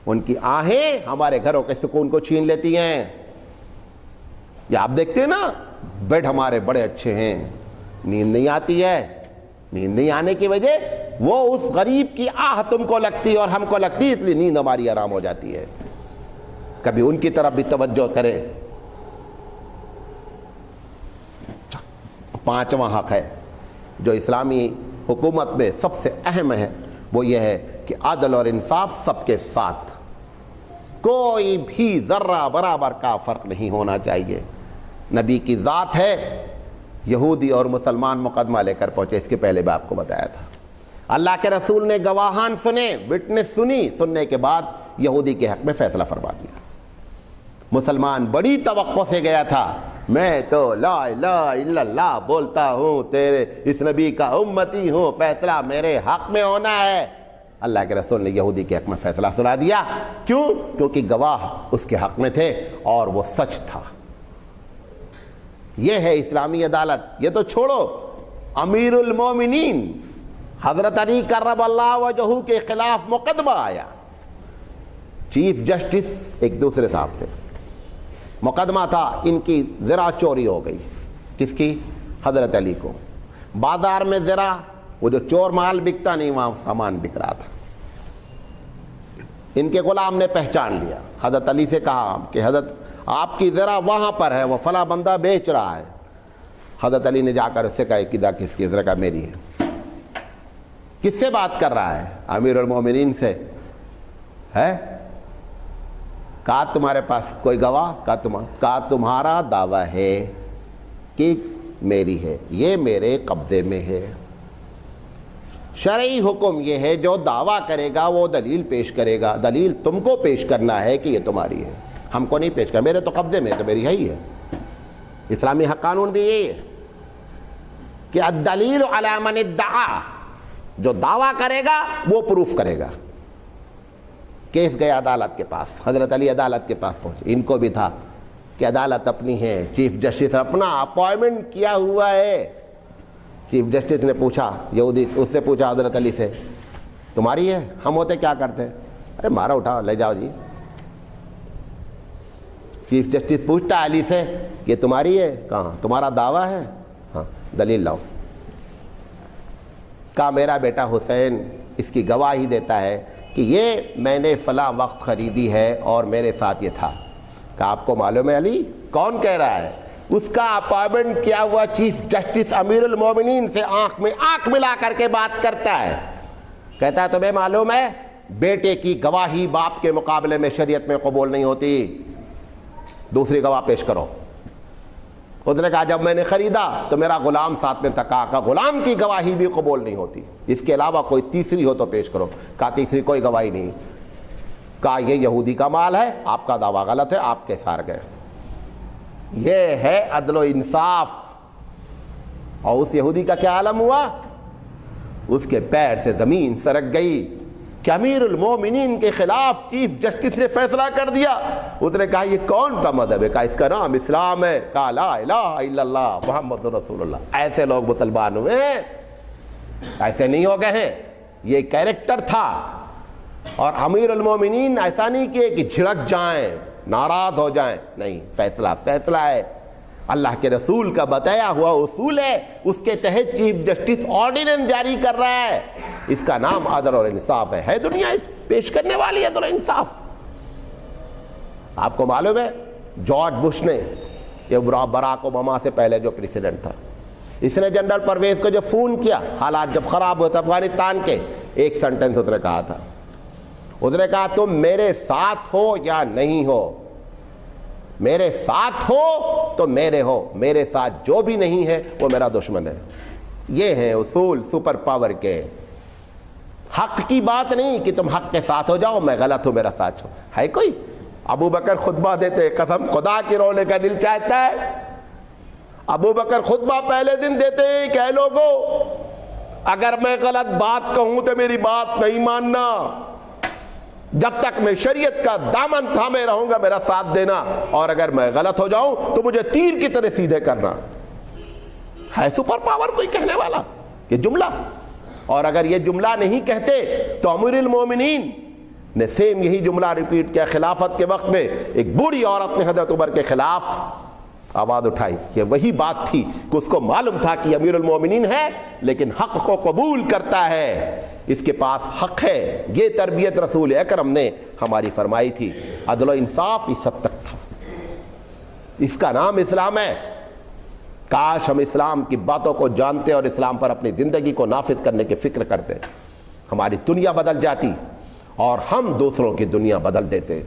ان کی آہیں ہمارے گھروں کے سکون کو چھین لیتی ہیں. یا آپ دیکھتے ہیں نا, بیڈ ہمارے بڑے اچھے ہیں, نیند نہیں آتی ہے. نیند نہیں آنے کی وجہ وہ اس غریب کی آہ تم کو لگتی اور ہم کو لگتی, اس لیے نیند ہماری آرام ہو جاتی ہے. کبھی ان کی طرف بھی توجہ کرے. 5واں حق ہے جو اسلامی حکومت میں سب سے اہم ہے, وہ یہ ہے کہ عدل اور انصاف سب کے ساتھ. کوئی بھی ذرہ برابر کا فرق نہیں ہونا چاہیے. نبی کی ذات ہے, یہودی اور مسلمان مقدمہ لے کر پہنچے, اس کے پہلے بھی آپ کو بتایا تھا. اللہ کے رسول نے گواہان سنے, وٹنس سنی, سننے کے بعد یہودی کے حق میں فیصلہ فرما دیا. مسلمان بڑی توقع سے گیا تھا, میں تو لا الہ الا اللہ بولتا ہوں, تیرے اس نبی کا امتی ہوں, فیصلہ میرے حق میں ہونا ہے. اللہ کے رسول نے یہودی کے حق میں فیصلہ سنا دیا. کیوں؟ کیونکہ گواہ اس کے حق میں تھے اور وہ سچ تھا. یہ ہے اسلامی عدالت. یہ تو چھوڑو, امیر المومنین حضرت علی کرم اللہ وجہہ کے خلاف مقدمہ آیا. چیف جسٹس ایک دوسرے صاحب تھے, مقدمہ تھا ان کی زرہ چوری ہو گئی. کس کی؟ حضرت علی کو. بازار میں زرہ, وہ جو چور مال بکتا نہیں وہاں سامان بک رہا تھا. ان کے غلام نے پہچان لیا, حضرت علی سے کہا کہ حضرت آپ کی زرہ وہاں پر ہے, وہ فلاں بندہ بیچ رہا ہے. حضرت علی نے جا کر اس سے کہا کہ کس کی زرہ؟ کا میری ہے. کس سے بات کر رہا ہے؟ امیر المومنین سے ہے. کہا تمہارے پاس کوئی گواہ؟ کہا تمہارا دعویٰ ہے کہ میری ہے, یہ میرے قبضے میں ہے. شرعی حکم یہ ہے جو دعویٰ کرے گا وہ دلیل پیش کرے گا. دلیل تم کو پیش کرنا ہے کہ یہ تمہاری ہے, ہم کو نہیں پیش کرنا. میرے تو قبضے میں, تو میری ہے ہی ہے. اسلامی حق قانون بھی یہی ہے کہ الدلیل علی من ادعا, جو دعویٰ کرے گا وہ پروف کرے گا. کیس گئے عدالت کے پاس, حضرت علی عدالت کے پاس پہنچے. ان کو بھی تھا کہ عدالت اپنی ہے, چیف جسٹس اپنا اپوائنٹمنٹ کیا ہوا ہے. چیف جسٹس نے پوچھا, یہودی اس سے پوچھا حضرت علی سے, تمہاری ہے؟ ہم ہوتے کیا کرتے؟ ارے مارا اٹھاؤ لے جاؤ جی. چیف جسٹس پوچھتا علی سے, یہ تمہاری ہے؟ کہاں تمہارا دعویٰ ہے؟ ہاں. دلیل لاؤ. کہا میرا بیٹا حسین اس کی گواہی دیتا ہے کہ یہ میں نے فلاں وقت خریدی ہے اور میرے ساتھ یہ تھا. کہا آپ کو معلوم ہے علی؟ کون کہہ رہا ہے؟ اس کا اپوائنٹمنٹ کیا ہوا چیف جسٹس امیر المومنین سے آنکھ میں آنکھ ملا کر کے بات کرتا ہے. کہتا ہے تمہیں معلوم ہے بیٹے کی گواہی باپ کے مقابلے میں شریعت میں قبول نہیں ہوتی, دوسری گواہ پیش کرو. اس نے کہا جب میں نے خریدا تو میرا غلام ساتھ میں تھا. کہا غلام کی گواہی بھی قبول نہیں ہوتی, اس کے علاوہ کوئی تیسری ہو تو پیش کرو. کہا تیسری کوئی گواہی نہیں. کہا یہ یہودی کا مال ہے, آپ کا دعویٰ غلط ہے, آپ کیس ہار گئے. یہ ہے عدل و انصاف. اور اس یہودی کا کیا عالم ہوا؟ اس کے پیر سے زمین سرک گئی کہ امیر المومنین کے خلاف چیف جسٹس نے فیصلہ کر دیا. اس نے کہا یہ کون سا مذہب ہے؟ کہا اس کا نام اسلام ہے. کہا لا الہ الا اللہ محمد رسول اللہ. ایسے لوگ مسلمان ہوئے ہیں؟ ایسے نہیں ہو گئے ہیں. یہ کیریکٹر تھا. اور امیر المومنین ایسا نہیں کیے کہ جھڑک جائیں, ناراض ہو جائیں. نہیں, فیصلہ فیصلہ ہے, اللہ کے رسول کا بتایا ہوا اصول ہے, اس کے تحت چیف جسٹس آرڈیننس جاری کر رہا ہے. اس کا نام عدل اور انصاف ہے دنیا اس پیش کرنے والی عدل اور انصاف. آپ کو معلوم ہے جارج بش نے, یہ براک اوباما سے پہلے جو پریسیڈنٹ تھا, اس نے جنرل پرویز کو جب فون کیا, حالات جب خراب ہوئے تھے افغانستان کے, ایک سنٹنس اس نے کہا تھا. اس نے کہا تم میرے ساتھ ہو یا نہیں ہو, میرے ساتھ ہو تو میرے ہو, میرے ساتھ جو بھی نہیں ہے وہ میرا دشمن ہے. یہ ہیں اصول سپر پاور کے. حق کی بات نہیں کہ تم حق کے ساتھ ہو جاؤ, میں غلط ہوں میرا ساتھ ہو. ہے کوئی؟ ابو بکر خطبہ دیتے, قسم خدا کی رونے کا دل چاہتا ہے. ابو بکر خطبہ پہلے دن دیتے ہیں کہ اے لوگو, اگر میں غلط بات کہوں تو میری بات نہیں ماننا, جب تک میں شریعت کا دامن تھامے رہوں گا میرا ساتھ دینا, اور اگر میں غلط ہو جاؤں تو مجھے تیر کی طرح سیدھے کرنا. ہے سپر پاور کوئی کہنے والا یہ جملہ؟ اور اگر یہ جملہ نہیں کہتے تو امیر المومنین نے سیم یہی جملہ ریپیٹ کیا خلافت کے وقت میں. ایک بوڑھی عورت نے حضرت عمر کے خلاف آواز اٹھائی. یہ وہی بات تھی کہ اس کو معلوم تھا کہ امیر المومنین ہے لیکن حق کو قبول کرتا ہے, اس کے پاس حق ہے. یہ تربیت رسول اکرم نے ہماری فرمائی تھی. عدل و انصاف اس حد تک تھا. اس کا نام اسلام ہے. کاش ہم اسلام کی باتوں کو جانتے اور اسلام پر اپنی زندگی کو نافذ کرنے کی فکر کرتے, ہماری دنیا بدل جاتی اور ہم دوسروں کی دنیا بدل دیتے.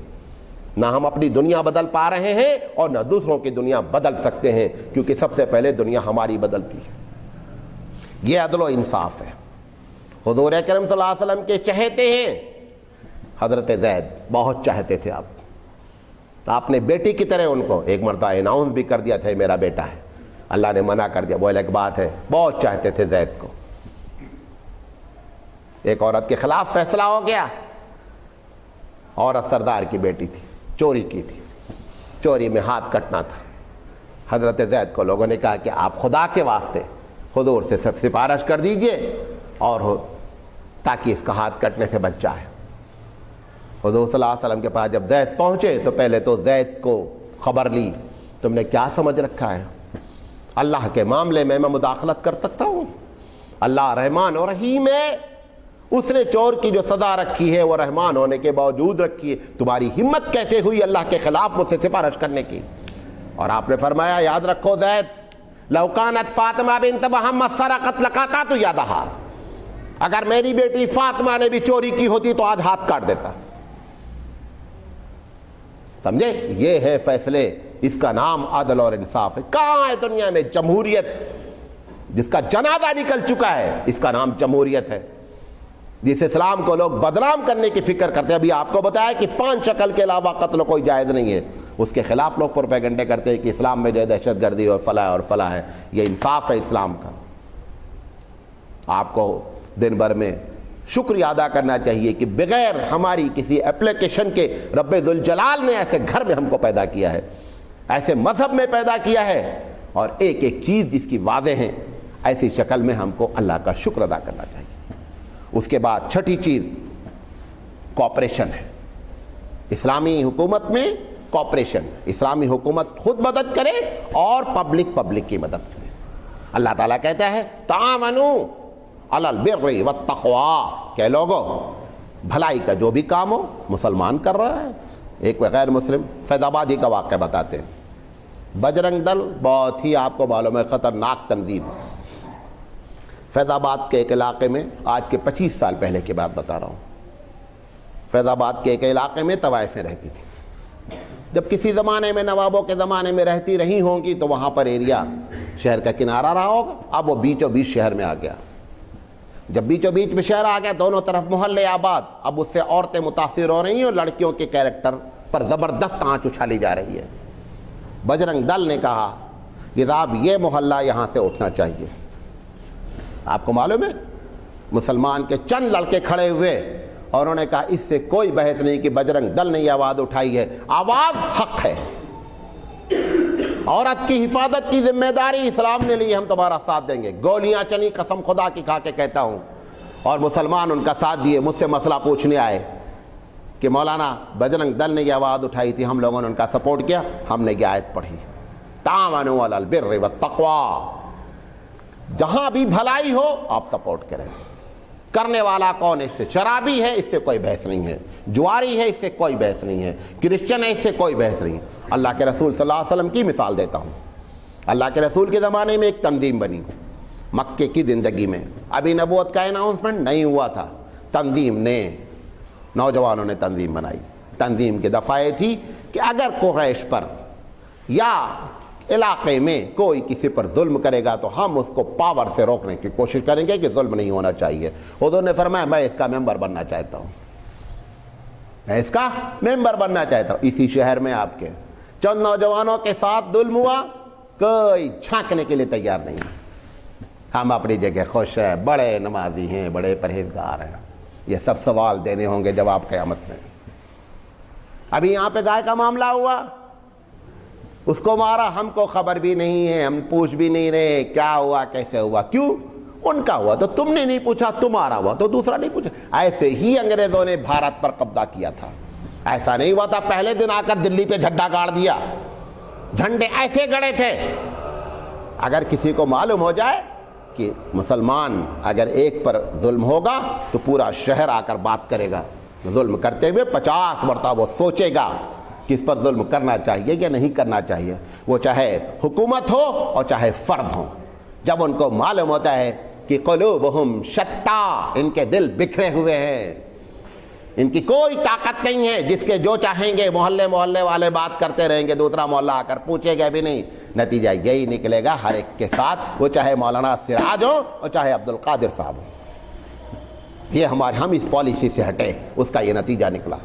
نہ ہم اپنی دنیا بدل پا رہے ہیں اور نہ دوسروں کی دنیا بدل سکتے ہیں, کیونکہ سب سے پہلے دنیا ہماری بدلتی ہے. یہ عدل و انصاف ہے. حضور اکرم صلی اللہ علیہ وسلم کے چہتے ہیں حضرت زید, بہت چاہتے تھے آپ نے بیٹی کی طرح ان کو ایک مرتبہ اناؤنس بھی کر دیا تھا میرا بیٹا ہے. اللہ نے منع کر دیا, وہ الگ بات ہے. بہت چاہتے تھے زید کو. ایک عورت کے خلاف فیصلہ ہو گیا, عورت سردار کی بیٹی تھی, چوری کی تھی, چوری میں ہاتھ کٹنا تھا. حضرت زید کو لوگوں نے کہا کہ آپ خدا کے واسطے حضور سے سب سفارش کر دیجئے اور تاکہ اس کا ہاتھ کٹنے سے بچ جائے. حضور صلی اللہ علیہ وسلم کے پاس جب زید پہنچے تو پہلے تو زید کو خبر لی, تم نے کیا سمجھ رکھا ہے, اللہ کے معاملے میں مداخلت کر سکتا ہوں؟ اللہ رحمان اور رحیم ہے. اس نے چور کی جو سزا رکھی ہے وہ رحمان ہونے کے باوجود رکھی ہے. تمہاری ہمت کیسے ہوئی اللہ کے خلاف مجھ سے سفارش کرنے کی؟ اور آپ نے فرمایا یاد رکھو زید, لو کانت فاطمہ بنت محمد سرقت لقطعت یدہا, اگر میری بیٹی فاطمہ نے بھی چوری کی ہوتی تو آج ہاتھ کاٹ دیتا. سمجھے؟ یہ ہے فیصلے. اس کا نام عدل اور انصاف ہے. کہاں ہے دنیا میں جمہوریت جس کا جنازہ نکل چکا ہے؟ اس کا نام جمہوریت ہے. جس اسلام کو لوگ بدنام کرنے کی فکر کرتے ہیں, ابھی آپ کو بتایا کہ 5 شکل کے علاوہ قتل کوئی جائز نہیں ہے, اس کے خلاف لوگ پروپیگنڈے کرتے ہیں کہ اسلام میں جو دہشت گردی اور فلاح ہے. یہ انصاف ہے اسلام کا. آپ کو دن بھر میں شکریہ ادا کرنا چاہیے کہ بغیر ہماری کسی اپلیکیشن کے رب ذوالجلال نے ایسے گھر میں ہم کو پیدا کیا ہے, ایسے مذہب میں پیدا کیا ہے, اور ایک ایک چیز جس کی واضح ہے, ایسی شکل میں ہم کو اللہ کا شکر ادا کرنا چاہیے. اس کے بعد چھٹی چیز کوآپریشن ہے. اسلامی حکومت میں کوآپریشن, اسلامی حکومت خود مدد کرے اور پبلک کی مدد کرے. اللہ تعالیٰ کہتا ہے تعاونوا علی البر والتقوی, کہ لوگوں بھلائی کا جو بھی کام ہو مسلمان کر رہا ہے. ایک غیر مسلم فیض آبادی کا واقعہ بتاتے ہیں. بجرنگ دل بہت ہی آپ کو معلوم ہے خطرناک تنظیم. فیض آباد کے ایک علاقے میں, آج کے 25 سال پہلے کی بات بتا رہا ہوں, فیض آباد کے ایک علاقے میں طوائفیں رہتی تھیں. جب کسی زمانے میں نوابوں کے زمانے میں رہتی رہی ہوں گی تو وہاں پر ایریا شہر کا کنارہ رہا ہوگا، اب وہ بیچوں بیچ شہر میں آ گیا۔ جب بیچوں بیچ میں شہر آ گیا، دونوں طرف محلے آباد، اب اس سے عورتیں متاثر ہو رہی ہیں اور لڑکیوں کے کیریکٹر پر زبردست آنچ اچھالی جا رہی ہے۔ بجرنگ دل نے کہا کہ صاحب یہ محلہ یہاں سے اٹھنا چاہیے۔ آپ کو معلوم ہے مسلمان کے چند لڑکے کھڑے ہوئے اور انہوں نے کہا اس سے کوئی بحث نہیں کہ بجرنگ دل نے یہ آواز اٹھائی ہے، آواز حق ہے، عورت کی حفاظت کی ذمہ داری اسلام نے لی، ہم تمہارا ساتھ دیں گے۔ گولیاں چلی، قسم خدا کی کھا کے کہتا ہوں، اور مسلمان ان کا ساتھ دیے۔ مجھ سے مسئلہ پوچھنے آئے کہ مولانا بجرنگ دل نے یہ آواز اٹھائی تھی، ہم لوگوں نے ان کا سپورٹ کیا، ہم نے یہ آیت پڑھی تعاونوا علی البر والتقوی، جہاں بھی بھلائی ہو آپ سپورٹ کریں۔ کرنے والا کون ہے؟ اس سے شرابی ہے، اس سے کوئی بحث نہیں ہے، جواری ہے، اس سے کوئی بحث نہیں ہے، کرسچن ہے، اس سے کوئی بحث نہیں ہے۔ اللہ کے رسول صلی اللہ علیہ وسلم کی مثال دیتا ہوں۔ اللہ کے رسول کے زمانے میں ایک تنظیم بنی مکے کی زندگی میں، ابھی نبوت کا اناؤنسمنٹ نہیں ہوا تھا، تنظیم نے، نوجوانوں نے تنظیم بنائی۔ تنظیم کے دفعہ یہ تھی کہ اگر قریش پر یا علاقے میں کوئی کسی پر ظلم کرے گا تو ہم اس کو پاور سے روکنے کی کوشش کریں گے کہ ظلم نہیں ہونا چاہیے۔ حضور نے فرمایا میں اس کا ممبر بننا چاہتا ہوں، میں اس کا ممبر بننا چاہتا ہوں۔ اسی شہر میں آپ کے چند نوجوانوں کے ساتھ ظلم ہوا، کوئی جھانکنے کے لیے تیار نہیں، ہم اپنی جگہ خوش ہیں، بڑے نمازی ہیں، بڑے پرہیزگار ہیں، یہ سب سوال دینے ہوں گے جواب قیامت میں۔ ابھی یہاں پہ گائے کا معاملہ ہوا، اس کو مارا، ہم کو خبر بھی نہیں ہے، ہم پوچھ بھی نہیں رہے کیا ہوا کیسے ہوا، کیوں؟ ان کا ہوا تو تم نے نہیں پوچھا، تمہارا ہوا تو دوسرا نہیں پوچھا۔ ایسے ہی انگریزوں نے بھارت پر قبضہ کیا تھا، ایسا نہیں ہوا تھا پہلے دن آ کر دلی پہ جھنڈا گاڑ دیا، جھنڈے ایسے گڑے تھے۔ اگر کسی کو معلوم ہو جائے کہ مسلمان اگر ایک پر ظلم ہوگا تو پورا شہر آ کر بات کرے گا، ظلم کرتے ہوئے 50 مرتبہ وہ سوچے گا کہ اس پر ظلم کرنا چاہیے یا نہیں کرنا چاہیے، وہ چاہے حکومت ہو اور چاہے فرد ہو۔ جب ان کو معلوم ہوتا ہے کہ قلوبہم شتّا، ان کے دل بکھرے ہوئے ہیں، ان کی کوئی طاقت نہیں ہے، جس کے جو چاہیں گے محلے محلے والے بات کرتے رہیں گے، دوسرا محلہ آ کر پوچھے گا بھی نہیں، نتیجہ یہی نکلے گا ہر ایک کے ساتھ، وہ چاہے مولانا سراج ہو اور چاہے عبد القادر صاحب ہو۔ یہ ہم اس پالیسی سے ہٹے، اس کا یہ نتیجہ نکلا۔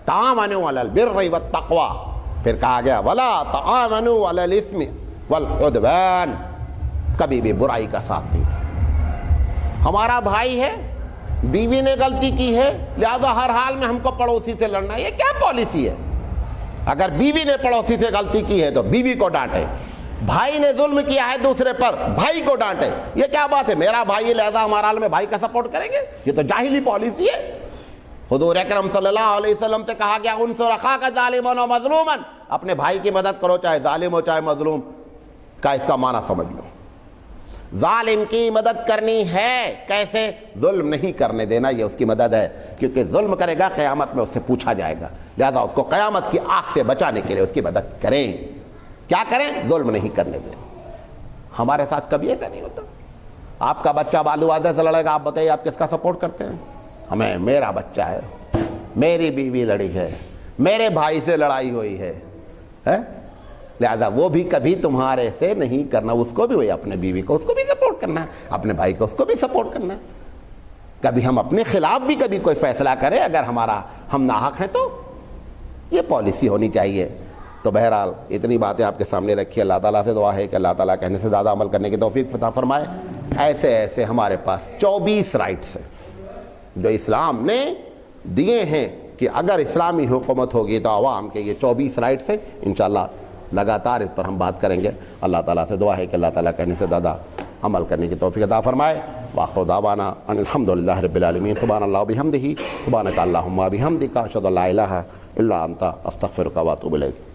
تعاونوا علی البر والتقوی، پھر کہا گیا ولا تعاونوا علی الاثم والعدوان، کبھی بھی برائی کا ساتھ نہیں تھا۔ ہمارا بھائی ہے، بیوی نے غلطی کی ہے، لہذا ہر حال میں ہم کو پڑوسی سے لڑنا ہے، یہ کیا پالیسی ہے؟ اگر بیوی نے پڑوسی سے غلطی کی ہے تو بیوی کو ڈانٹے، بھائی نے ظلم کیا ہے دوسرے پر، بھائی کو ڈانٹے، یہ کیا بات ہے؟ میرا بھائی ہے لہذا ہمارا حال میں بھائی کا سپورٹ کریں گے، یہ تو جاہلی پالیسی ہے۔ حضور اکرم صلی اللہ علیہ وسلم سے کہا گیا انصر اخاک ظالما و مظلوما، اپنے بھائی کی مدد کرو چاہے ظالم ہو چاہے مظلوم، کا اس کا معنی سمجھ لو۔ ظالم کی مدد کرنی ہے، کیسے؟ ظلم نہیں کرنے دینا، یہ اس کی مدد ہے، کیونکہ ظلم کرے گا قیامت میں اس سے پوچھا جائے گا، لہذا اس کو قیامت کی آگ سے بچانے کے لیے اس کی مدد کریں۔ کیا کریں؟ ظلم نہیں کرنے دیں۔ ہمارے ساتھ کبھی ایسا نہیں ہوتا۔ آپ کا بچہ بالو وعدے سے لڑے گا، آپ بتائیے آپ کس کا سپورٹ کرتے ہیں؟ ہمیں میرا بچہ ہے، میری بیوی لڑی ہے، میرے بھائی سے لڑائی ہوئی ہے، لہذا وہ بھی کبھی تمہارے سے نہیں کرنا، اس کو بھی وہی اپنے بیوی کو اس کو بھی سپورٹ کرنا ہے، اپنے بھائی کو اس کو بھی سپورٹ کرنا ہے۔ کبھی ہم اپنے خلاف بھی کبھی کوئی فیصلہ کریں اگر ہم ناحق ہیں تو یہ پالیسی ہونی چاہیے۔ تو بہرحال اتنی باتیں آپ کے سامنے رکھی، اللہ تعالیٰ سے دعا ہے کہ اللہ تعالیٰ کہنے سے زیادہ عمل کرنے کی توفیق عطا فرمائے۔ ایسے ہمارے پاس 24 رائٹس ہیں جو اسلام نے دیے ہیں کہ اگر اسلامی حکومت ہوگی تو عوام کے یہ 24 رائٹس ہیں، انشاءاللہ لگاتار اس پر ہم بات کریں گے۔ اللہ تعالیٰ سے دعا ہے کہ اللہ تعالیٰ کہنے سے زیادہ عمل کرنے کی توفیق عطا فرمائے۔ وآخر دعوانا ان الحمدللہ رب العالمین، سبحان اللہ وبحمدہ، سبحانک اللہم وبحمدک، اشہد ان لا الہ الا انت، استغفرک واتوب الیک۔